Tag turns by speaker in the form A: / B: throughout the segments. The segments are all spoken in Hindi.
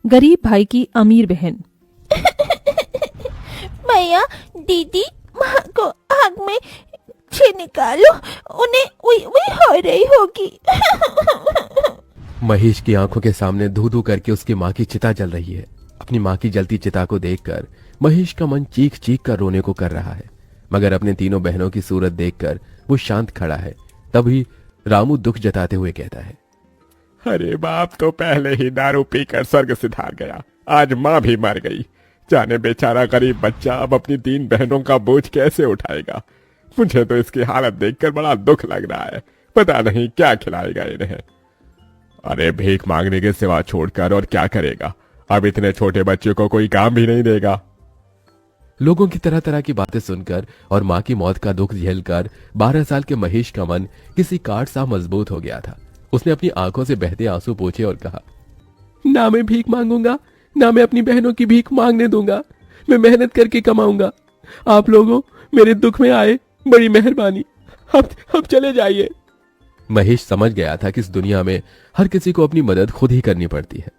A: गरीब भाई की अमीर बहन।
B: भैया दीदी माँ को आग में से निकालो, उन्हें वही हो रही होगी।
C: महेश की आंखों के सामने धू धू करके उसकी माँ की चिता जल रही है। अपनी माँ की जलती चिता को देखकर महेश का मन चीख चीख कर रोने को कर रहा है, मगर अपने तीनों बहनों की सूरत देखकर वो शांत खड़ा है। तभी रामू दुख जताते हुए कहता है,
D: अरे बाप तो पहले ही दारू पीकर स्वर्ग सिधार गया, आज माँ भी मर गई। जाने बेचारा गरीब बच्चा अब अपनी 3 बहनों का बोझ कैसे उठाएगा। मुझे तो इसकी हालत देखकर बड़ा दुख लग रहा है, पता नहीं क्या खिलाएगा इन्हें। अरे भीख मांगने के सिवा छोड़कर और क्या करेगा, अब इतने छोटे बच्चे को कोई काम भी नहीं देगा।
C: लोगों की तरह तरह की बातें सुनकर और माँ की मौत का दुख झेलकर 12 साल के महेश का मन किसी काठ सा मजबूत हो गया था। उसने अपनी आंखों से बहते आंसू पोंछे और कहा, ना मैं भीख मांगूंगा, ना मैं अपनी बहनों की भीख मांगने दूंगा। मैं मेहनत करके कमाऊंगा। आप लोगों मेरे दुख में आए, बड़ी मेहरबानी। अब चले जाइए। महेश समझ गया था कि इस दुनिया में हर किसी को अपनी मदद खुद ही करनी पड़ती है।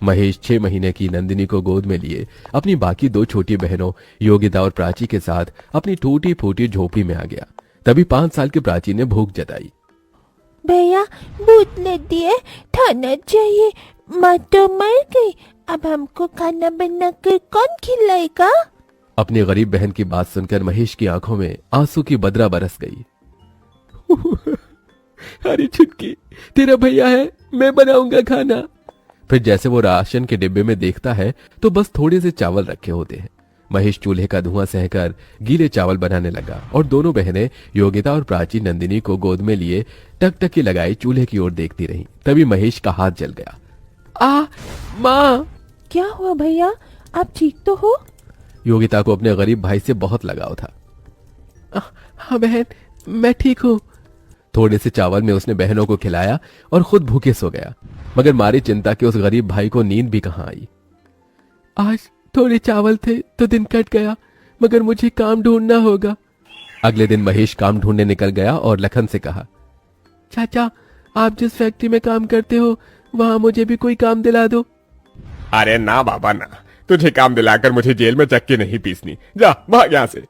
C: महेश 6 महीने की नंदिनी को गोद में लिए अपनी बाकी 2 छोटी बहनों योगिता और प्राची के साथ अपनी टूटी फूटी झोपड़ी में आ गया। तभी 5 साल की प्राची ने भूख जताई।
B: भैया भूख लगी है, खाना चाहिए, माँ तो मर गई, अब हमको खाना बनाकर कौन खिलाएगा।
C: अपनी गरीब बहन की बात सुनकर महेश की आंखों में आंसू की बदरा बरस गई। अरे छुटकी, तेरा भैया है, मैं बनाऊंगा खाना। फिर जैसे वो राशन के डिब्बे में देखता है तो बस थोड़े से चावल रखे होते हैं। महेश चूल्हे का धुआं सहकर गीले चावल बनाने लगा और दोनों बहनें योगिता और प्राची नंदिनी को गोद में लिए टकटकी लगाई चूल्हे की ओर देखती रहीं। तभी महेश का हाथ जल गया। माँ!
B: क्या हुआ भैया, आप ठीक तो हो?
C: योगिता को अपने गरीब भाई से बहुत लगाव था। हाँ बहन, मैं ठीक हूँ। थोड़े से चावल में उसने बहनों को खिलाया और खुद भूखे सो गया, मगर मारी चिंता के उस गरीब भाई को नींद भी कहाँ आई। आज थोड़े चावल थे तो दिन कट गया, मगर मुझे काम ढूंढना होगा। अगले दिन महेश काम ढूंढने निकल गया और लखन से कहा, चाचा आप जिस फैक्ट्री में काम करते हो वहां मुझे भी कोई काम दिला दो।
D: अरे ना बाबा ना, तुझे काम दिलाकर मुझे जेल में चक्की नहीं पीसनी, जा भाग यहाँ से।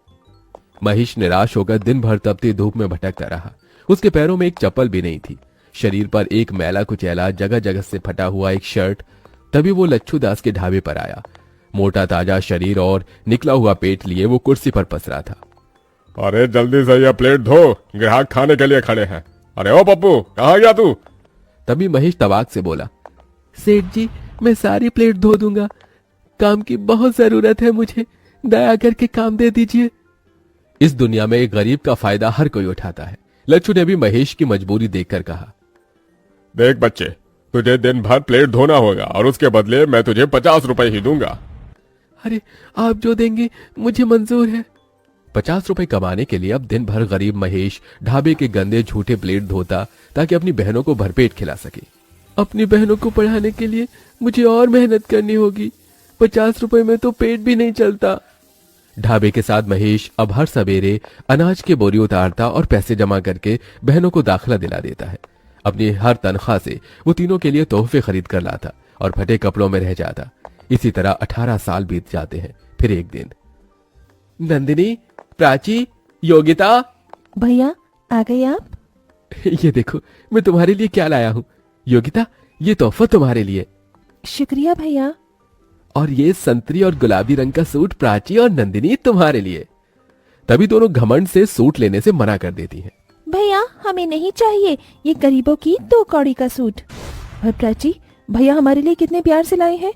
C: महेश निराश होकर दिन भर तपती धूप में भटकता रहा। उसके पैरों में एक चप्पल भी नहीं थी, शरीर पर एक मैला कुचैला जगह जगह से फटा हुआ एक शर्ट। तभी वो लच्छू दास के ढाबे पर आया। मोटा ताजा शरीर और निकला हुआ पेट लिए वो कुर्सी पर पसरा था।
D: अरे जल्दी से यह प्लेट धो, ग्राहक खाने के लिए खड़े हैं। अरे ओ पप्पू, कहाँ गया तू?
C: तभी महेश तवाक से बोला, सेठ जी मैं सारी प्लेट धो दूंगा, काम की बहुत जरूरत है मुझे, दया करके काम दे दीजिए। इस दुनिया में एक गरीब का फायदा हर कोई उठाता है। लच्छू ने भी महेश की मजबूरी देखकर कहा,
D: देख बच्चे, तुझे दिन भर प्लेट धोना होगा और उसके बदले मैं तुझे 50 रुपए ही दूंगा।
C: अरे आप जो देंगे मुझे मंजूर है। 50 रुपए कमाने के लिए अब दिन भर गरीब महेश ढाबे के गंदे झूठे प्लेट धोता ताकि अपनी बहनों को भरपेट खिला सके। अपनी बहनों को पढ़ाने के लिए मुझे और मेहनत करनी होगी, 50 रुपए में तो पेट भी नहीं चलता। ढाबे के साथ महेश अब हर सवेरे अनाज के बोरी उतारता और पैसे जमा करके बहनों को दाखिला दिला देता है। अपनी हर तनख्वाह से वो तीनों के लिए तोहफे खरीद कर लाता और फटे कपड़ों में रह जाता। इसी तरह 18 साल बीत जाते हैं। फिर एक दिन, नंदिनी, प्राची, योगिता।
B: भैया आ गए आप?
C: ये देखो मैं तुम्हारे लिए क्या लाया हूँ। योगिता, ये तोहफा तुम्हारे लिए।
B: शुक्रिया भैया।
C: और ये संतरी और गुलाबी रंग का सूट प्राची और नंदिनी तुम्हारे लिए। तभी दोनों घमंड से सूट लेने से मना कर देती हैं।
B: भैया हमें नहीं चाहिए ये गरीबों की 2 कौड़ी का सूट। और प्राची, भैया हमारे लिए कितने प्यार से लाए हैं।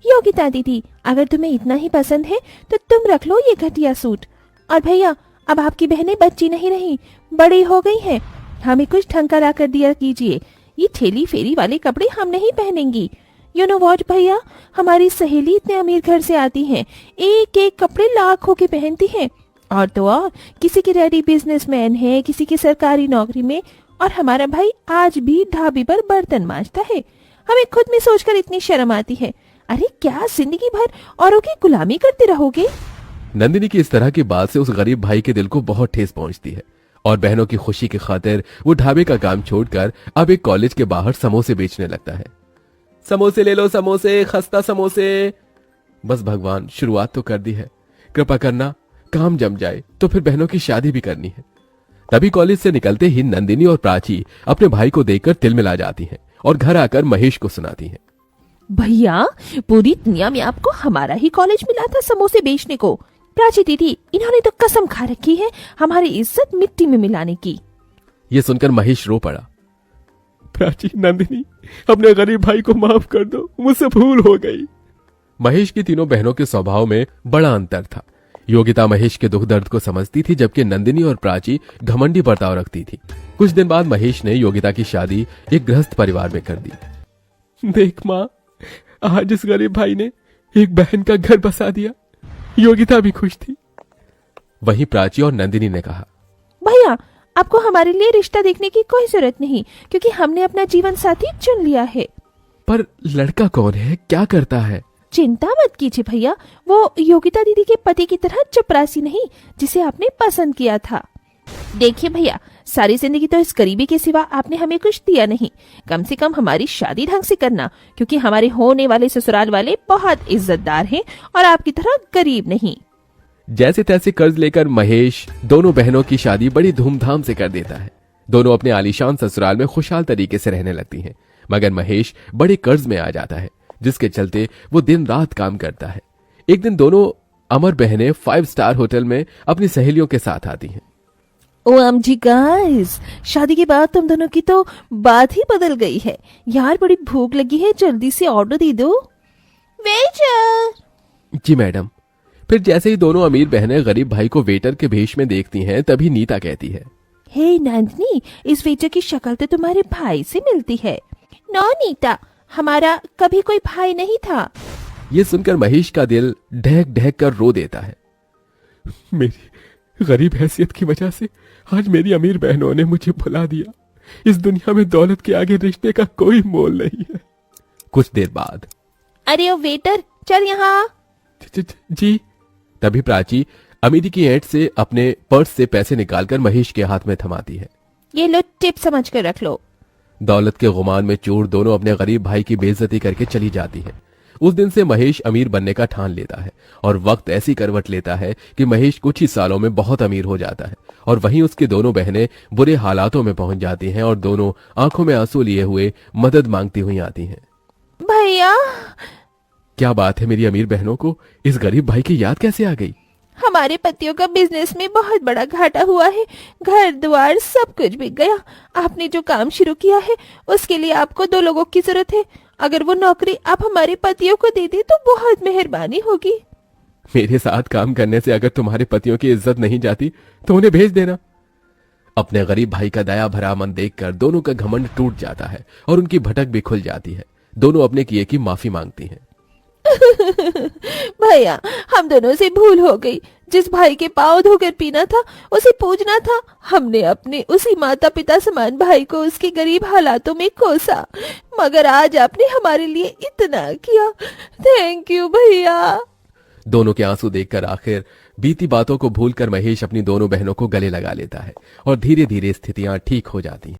B: योगिता दीदी, अगर तुम्हें इतना ही पसंद है तो तुम रख लो ये घटिया सूट। और भैया, अब आपकी बहनें बच्ची नहीं रही, बड़ी हो गई हैं, हमें कुछ ढंग का ला कर दिया कीजिए। ये ठेली फेरी वाले कपड़े हम नहीं पहनेंगी। यू नो वॉट भैया, हमारी सहेली इतने अमीर घर से आती हैं, एक एक कपड़े लाखों के पहनती हैं। और तो और किसी की डैडी बिजनेसमैन है, किसी की सरकारी नौकरी में, और हमारा भाई आज भी ढाबे पर बर्तन मांजता है। हमें खुद में सोचकर इतनी शर्म आती है। अरे क्या जिंदगी भर औरों की गुलामी करते रहोगे?
C: नंदिनी की इस तरह की बात से उस गरीब भाई के दिल को बहुत ठेस पहुंचती है और बहनों की खुशी की खातिर वो ढाबे का काम छोड़कर अब एक कॉलेज के बाहर समोसे बेचने लगता है। समोसे ले लो, समोसे, खस्ता समोसे। बस भगवान, शुरुआत तो कर दी है, कृपा करना काम जम जाए तो फिर बहनों की शादी भी करनी है। तभी कॉलेज से निकलते ही नंदिनी और प्राची अपने भाई को देखकर तिलमिला जाती हैं और घर आकर महेश को सुनाती हैं।
B: भैया, पूरी दुनिया में आपको हमारा ही कॉलेज मिला था समोसे बेचने को। प्राची दीदी, इन्होंने तो कसम खा रखी है हमारी इज्जत मिट्टी में मिलाने की।
C: ये सुनकर महेश रो पड़ा।
D: प्राची, नंदिनी, अपने गरीब भाई को माफ कर दो, मुझसे भूल हो गई।
C: महेश की तीनों बहनों के स्वभाव में बड़ा अंतर था। योगिता महेश के दुख दर्द को समझती थी, जबकि नंदिनी और प्राची घमंडी बर्ताव रखती थी। कुछ दिन बाद महेश ने योगिता की शादी एक गृहस्थ परिवार में कर दी।
D: देख माँ, आज इस गरीब भाई ने एक बहन का घर बसा दिया। योगिता भी खुश थी।
C: वहीं प्राची और नंदिनी ने कहा,
B: भैया, आपको हमारे लिए रिश्ता देखने की कोई जरूरत नहीं, क्योंकि हमने अपना जीवन साथी चुन लिया है।
C: पर लड़का कौन है, क्या करता है?
B: चिंता मत कीजिए भैया, वो योगिता दीदी के पति की तरह चपरासी नहीं जिसे आपने पसंद किया था। देखिए भैया, सारी जिंदगी तो इस गरीबी के सिवा आपने हमें कुछ दिया नहीं। कम से कम हमारी शादी ढंग से करना, क्योंकि हमारे होने वाले ससुराल वाले बहुत इज्जतदार हैं और आपकी तरह गरीब नहीं।
C: जैसे तैसे कर्ज लेकर महेश दोनों बहनों की शादी बड़ी धूमधाम से कर देता है। दोनों अपने आलीशान ससुराल में खुशहाल तरीके से रहने लगती हैं, मगर महेश बड़े कर्ज में आ जाता है, जिसके चलते वो दिन रात काम करता है। एक दिन दोनों अमर बहनें 5 स्टार होटल में अपनी सहेलियों के साथ आती हैं।
B: OMG गाइस, शादी के बाद तुम दोनों की तो बात ही बदल गई है। यार, बड़ी भूख लगी है, जल्दी से ऑर्डर दे दो। वेटर।
C: जी मैडम। फिर जैसे ही दोनों अमीर बहनें गरीब भाई को वेटर के भेष में देखती हैं, तभी नीता कहती है,
B: हे नंदिनी, इस वेटर की शक्ल तो तुम्हारे भाई से मिलती है। नो नीता, हमारा कभी कोई भाई नहीं था।
C: ये सुनकर महेश का दिल ढहक ढहक कर रो देता है।
D: मेरी गरीब हैसियत की वजह से आज मेरी अमीर बहनों ने मुझे भुला दिया। इस दुनिया में दौलत के आगे रिश्ते का कोई मोल नहीं है।
C: कुछ देर बाद,
B: अरे ओ वेटर, चल यहाँ।
D: जी।
C: तभी प्राची अमीरी की ऐंठ से अपने पर्स से पैसे निकालकर महेश के हाथ में थमाती है।
B: ये लो, टिप समझ कर रख लो।
C: दौलत के गुमान में चूर दोनों अपने गरीब भाई की बेइज्जती करके चली जाती है। उस दिन से महेश अमीर बनने का ठान लेता है और वक्त ऐसी करवट लेता है कि महेश कुछ ही सालों में बहुत अमीर हो जाता है और वहीं उसकी दोनों बहनें बुरे हालातों में पहुंच जाती हैं और दोनों आंखों में आंसू लिए हुए मदद मांगती हुई आती हैं।
B: भैया,
C: क्या बात है, मेरी अमीर बहनों को इस गरीब भाई की याद कैसे आ गई?
B: हमारे पतियों का बिजनेस में बहुत बड़ा घाटा हुआ है। घर द्वार सब कुछ बिक गया। आपने जो काम शुरू किया है उसके लिए आपको 2 लोगों की जरूरत है। अगर वो नौकरी आप हमारे पतियों को दे दे तो बहुत मेहरबानी होगी।
C: मेरे साथ काम करने से अगर तुम्हारे पतियों की इज्जत नहीं जाती तो उन्हें भेज देना। अपने गरीब भाई का दया भरा मन देखकर दोनों का घमंड टूट जाता है और उनकी भटक भी खुल जाती है। दोनों अपने किए की माफी मांगती हैं।
B: भैया, हम दोनों से भूल हो गई। जिस भाई के पांव धोकर पीना था उसे पूजना था। हमने अपने उसी माता पिता समान भाई को उसके गरीब हालातों में कोसा, मगर आज आपने हमारे लिए इतना किया। थैंक यू भैया।
C: दोनों के आंसू देखकर आखिर बीती बातों को भूलकर महेश अपनी दोनों बहनों को गले लगा लेता है और धीरे धीरे स्थितियां ठीक हो जाती हैं।